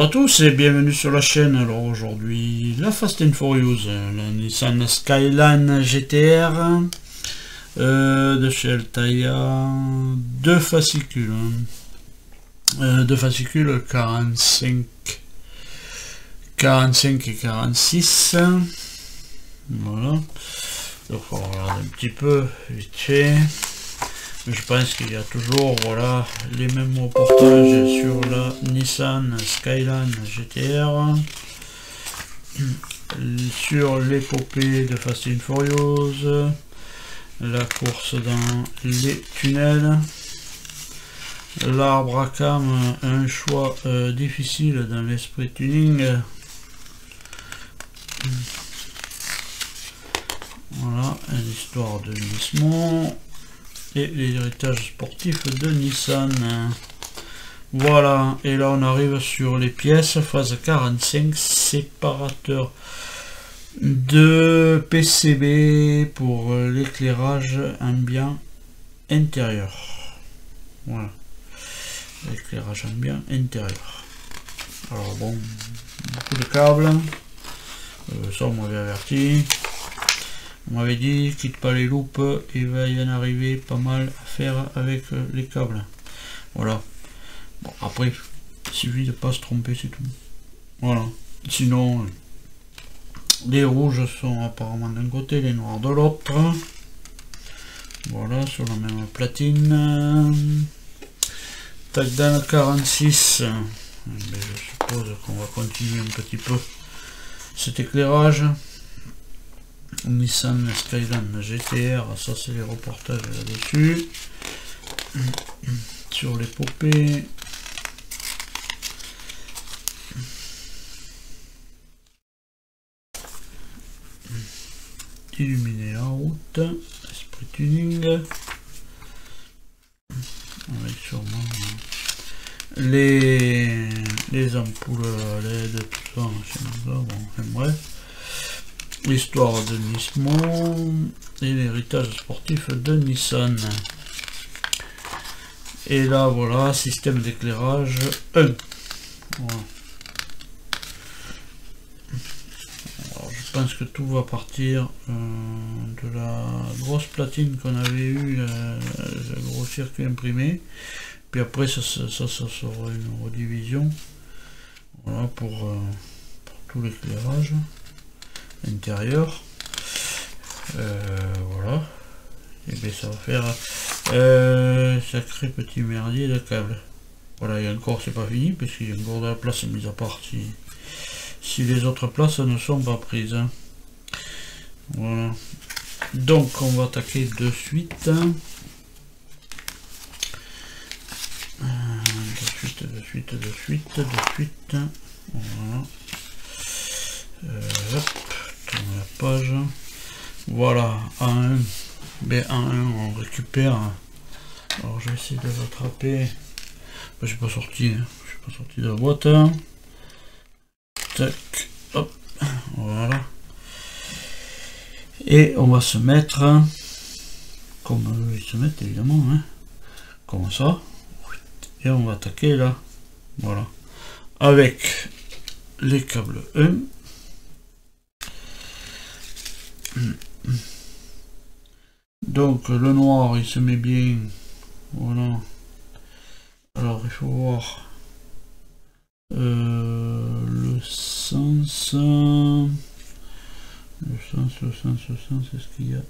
à tous et bienvenue sur la chaîne. Alors aujourd'hui, la Fast and Furious, la Nissan Skyline GTR de chez Altaïa, deux fascicules et 46. Voilà. Donc on va regarder un petit peu vite fait. Je pense qu'il y a toujours voilà les mêmes reportages sur la Nissan Skyline GTR, sur l'épopée de Fast and Furious, la course dans les tunnels, l'arbre à cam, un choix difficile dans l'esprit tuning. Voilà, l'histoire de Nismo et les héritages sportifs de Nissan. Voilà, et là on arrive sur les pièces. Phase 45, séparateur de PCB pour l'éclairage ambiant intérieur. Voilà, l'éclairage ambiant intérieur. Alors bon, beaucoup de câbles, ça on m'avait averti. On m'avait dit, quitte pas les loupes, il va y en arriver pas mal à faire avec les câbles. Voilà. Bon, après, il suffit de pas se tromper, c'est tout. Voilà. Sinon, les rouges sont apparemment d'un côté, les noirs de l'autre. Voilà, sur la même platine. Tac, dans le 46. Mais je suppose qu'on va continuer un petit peu cet éclairage. Nissan Skyline GTR, ça c'est les reportages là-dessus. Sur l'épopée. Illuminer la route, esprit tuning. Avec sûrement les ampoules LED, tout ça, bon, bref. L'histoire de Nismo et l'héritage sportif de Nissan. Et là voilà, système d'éclairage 1. Voilà. Alors, je pense que tout va partir de la grosse platine qu'on avait eu, le gros circuit imprimé. Puis après ça sera une redivision. Voilà pour tout l'éclairage intérieur. Voilà, et bien ça va faire sacré petit merdier de câble. Voilà, et encore c'est pas fini parce qu'il y a encore de la place mise à part si les autres places ne sont pas prises. Voilà, donc on va attaquer de suite. De suite. Voilà. Hop, tourne la page. Voilà, A1, B1, on récupère. Alors je vais essayer de l'attraper. Je suis pas sorti, de la boîte. Tac, hop, voilà. Et on va se mettre comme ils se mettent évidemment, hein, comme ça. Et on va attaquer là. Voilà, avec les câbles 1. Donc le noir il se met bien, voilà. Alors il faut voir le sens, est-ce qu'il y a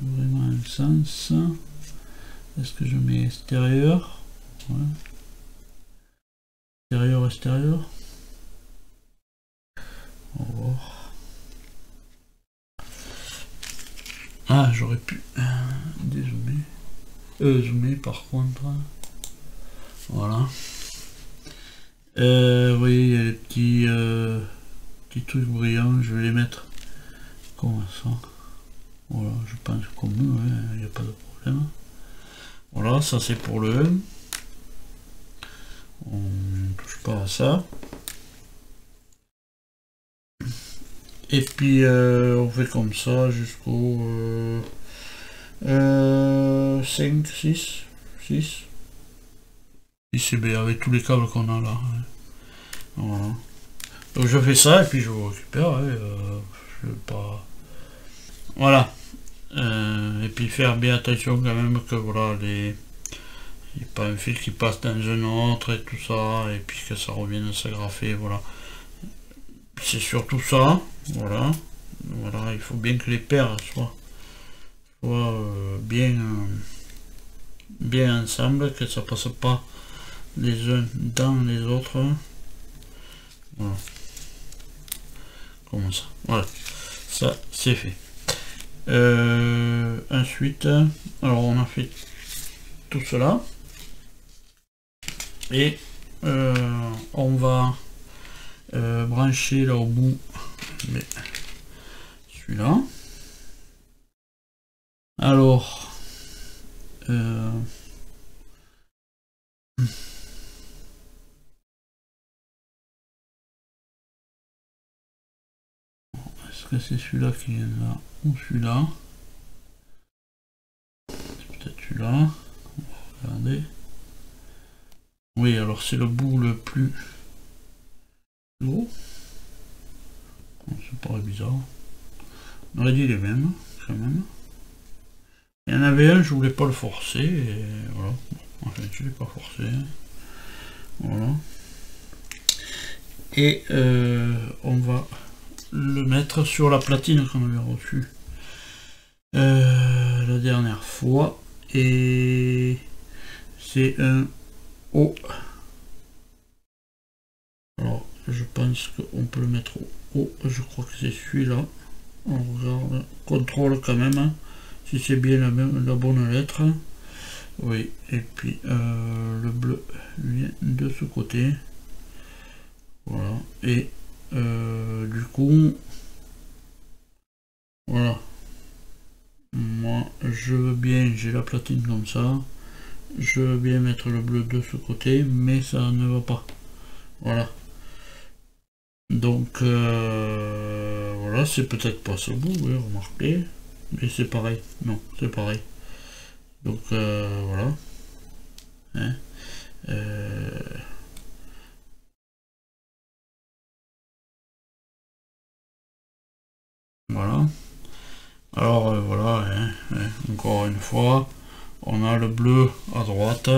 vraiment un sens? Est-ce que je mets extérieur? Ouais. Extérieur. On va voir. Ah, j'aurais pu dézoomer. Zoomer par contre. Voilà. Vous voyez, il y a les petits trucs brillants. Je vais les mettre comme ça. Voilà, je pense comme eux, il n'y a pas de problème. Voilà, ça c'est pour le 1. On ne touche pas à ça. Et puis on fait comme ça jusqu'au 5, 6 ICB avec tous les câbles qu'on a là. Voilà. Donc je fais ça et puis je vous récupère. Hein, je vais pas. Voilà. Et puis faire bien attention quand même que voilà il n'y a pas un fil qui passe dans un autre et tout ça, et puis que ça revienne à s'agrafer, voilà. C'est surtout ça, voilà. Voilà, il faut bien que les paires soient bien ensemble, que ça passe pas les uns dans les autres. Voilà. Comme ça. Voilà. Ça, c'est fait. Ensuite, alors on a fait tout cela. Et on va brancher là au bout celui-là. Alors, est-ce que c'est celui-là qui vient là ou celui-là? C'est peut-être celui-là. Regardez. Oui, alors c'est le bout le plus gros. Ça paraît bizarre. On aurait dit les mêmes, quand même. Il y en avait un, je voulais pas le forcer, et voilà. Enfin, je l'ai pas forcé. Voilà. Et on va le mettre sur la platine qu'on avait reçue la dernière fois. Et c'est un O. Alors, je pense qu'on peut le mettre au O. Je crois que c'est celui-là. On regarde, contrôle quand même, hein, si c'est bien la bonne lettre. Oui, et puis le bleu vient de ce côté. Voilà, et du coup, voilà. Moi, je veux bien, j'ai la platine comme ça. Je veux bien mettre le bleu de ce côté, mais ça ne va pas. Voilà. Donc, voilà, c'est peut-être pas ce bout, oui, remarquez. Mais c'est pareil. Non, c'est pareil. Donc, voilà. Hein, voilà. Alors, voilà, hein, encore une fois, on a le bleu à droite,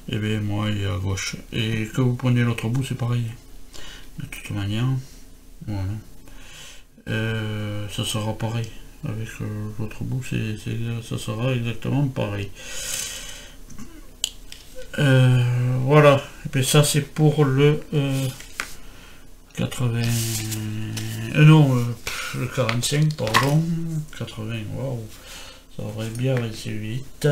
et bien moi il est à gauche. Et que vous preniez l'autre bout, c'est pareil. De toute manière, voilà. Ça sera pareil. Avec l'autre bout, ça sera exactement pareil. Voilà. Et puis ça, c'est pour le 80... non, le 45, pardon. 80, waouh. Ça aurait bien été vite.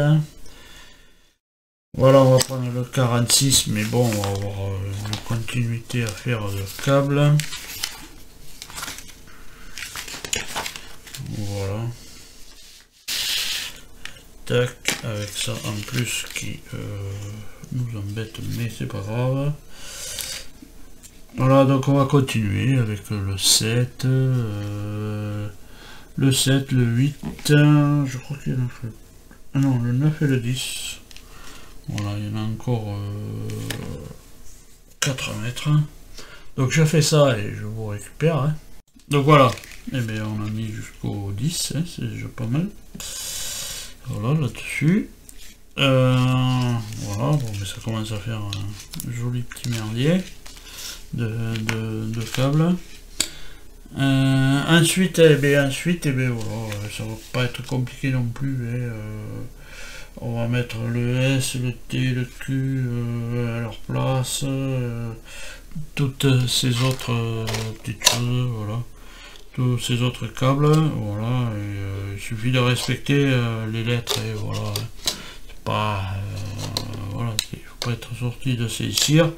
Voilà, on va prendre le 46, mais bon, on va avoir une continuité à faire de câble. Voilà. Tac, avec ça en plus qui nous embête, mais c'est pas grave. Voilà, donc on va continuer avec le 7, le 7, le 8, je crois qu'il y en a fait... Ah non, le 9 et le 10. Voilà, il y en a encore 4 à mettre. Donc je fais ça et je vous récupère. Hein. Donc voilà, et bien on a mis jusqu'au 10, hein, c'est déjà pas mal. Voilà, là-dessus. Voilà, bon, mais ça commence à faire un joli petit merdier de câble. Ensuite, voilà, ça va pas être compliqué non plus. On va mettre le S, le T, le Q à leur place. Toutes ces autres petites choses, voilà. Tous ces autres câbles, voilà. Et, il suffit de respecter les lettres et voilà. C'est pas, voilà, il faut pas être sorti de ces cires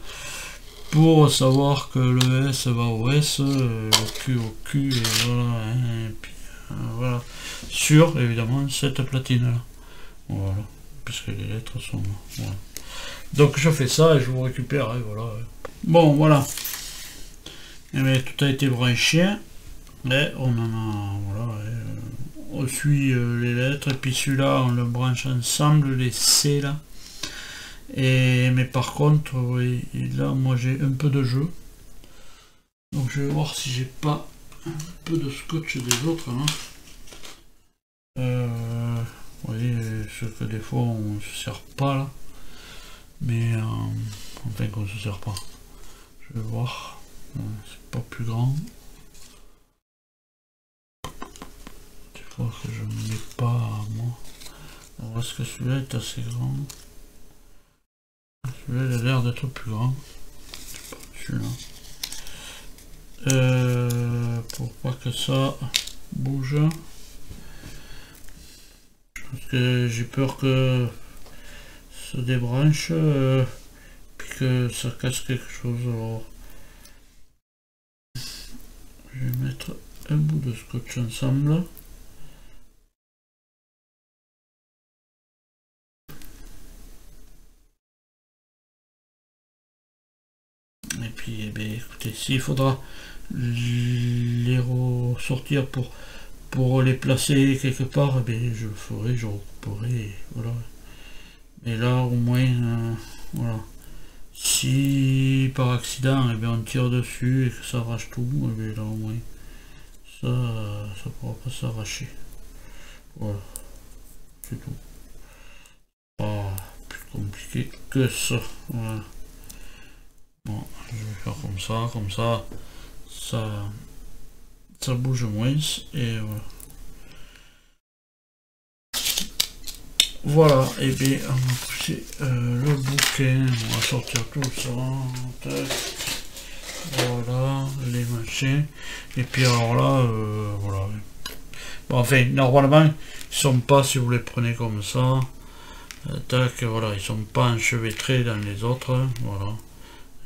pour savoir que le S va au S, le Q au Q, et voilà, hein, et puis voilà, sur évidemment cette platine là, voilà, puisque les lettres sont là, voilà. Donc je fais ça et je vous récupère, et voilà. Bon, voilà, et bien, tout a été branché, et on en a, voilà, on suit les lettres, et puis celui-là on le branche ensemble, les C là. Et, mais par contre, oui, là, moi j'ai un peu de jeu. Donc je vais voir si j'ai pas un peu de scotch des autres là. Vous voyez, ce que des fois on se sert pas là. Mais enfin qu'on se sert pas. Je vais voir. C'est pas plus grand. Des fois que je ne mets pas moi. Alors est-ce que celui-là est assez grand? Celui-là il a l'air d'être plus grand. Je sais pas, celui-là. Pour pas que ça bouge. Parce que j'ai peur que ça débranche. Puis que ça casse quelque chose. Alors je vais mettre un bout de scotch ensemble. Et puis eh bien, écoutez, s'il faudra les ressortir pour les placer quelque part, eh bien, je le ferai, je recouperai, voilà. Mais là au moins voilà. Si par accident eh bien, on tire dessus et que ça arrache tout, eh bien, là au moins ça pourra pas s'arracher. Voilà, c'est tout. Pas plus compliqué que ça. Voilà. Bon, je vais faire comme ça bouge moins et voilà. Voilà, et bien on va pousser le bouquin, on va sortir tout ça, tac. Voilà, les machins, et puis alors là, voilà. Bon, enfin, normalement, ils sont pas, si vous les prenez comme ça, tac, voilà, ils sont pas enchevêtrés dans les autres, voilà.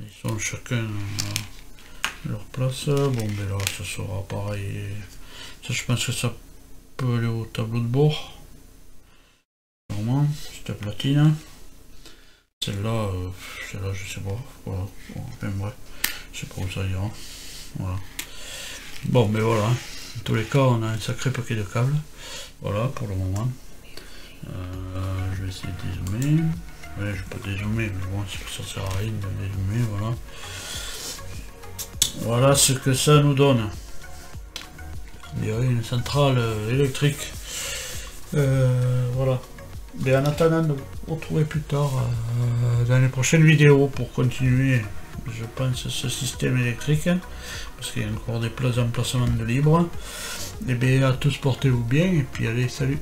Ils sont chacun à leur place. Bon, mais là, ça sera pareil. Ça, je pense que ça peut aller au tableau de bord. Normalement, cette platine. Celle-là, je sais pas. Voilà. Bon, enfin, bref, je sais pas où ça ira. Voilà. Bon, mais voilà. Dans tous les cas, on a un sacré paquet de câbles. Voilà, pour le moment. Je vais essayer de dézoomer. Ouais, je vais pas dézoomer, mais bon, ça sert à rien de dézoomer, voilà. Voilà ce que ça nous donne. Il y a une centrale électrique. Voilà. Mais en attendant de vous retrouver plus tard dans les prochaines vidéos pour continuer, je pense, ce système électrique. Parce qu'il y a encore des places d'emplacement de libre. Et bien à tous, portez-vous bien et puis allez, salut.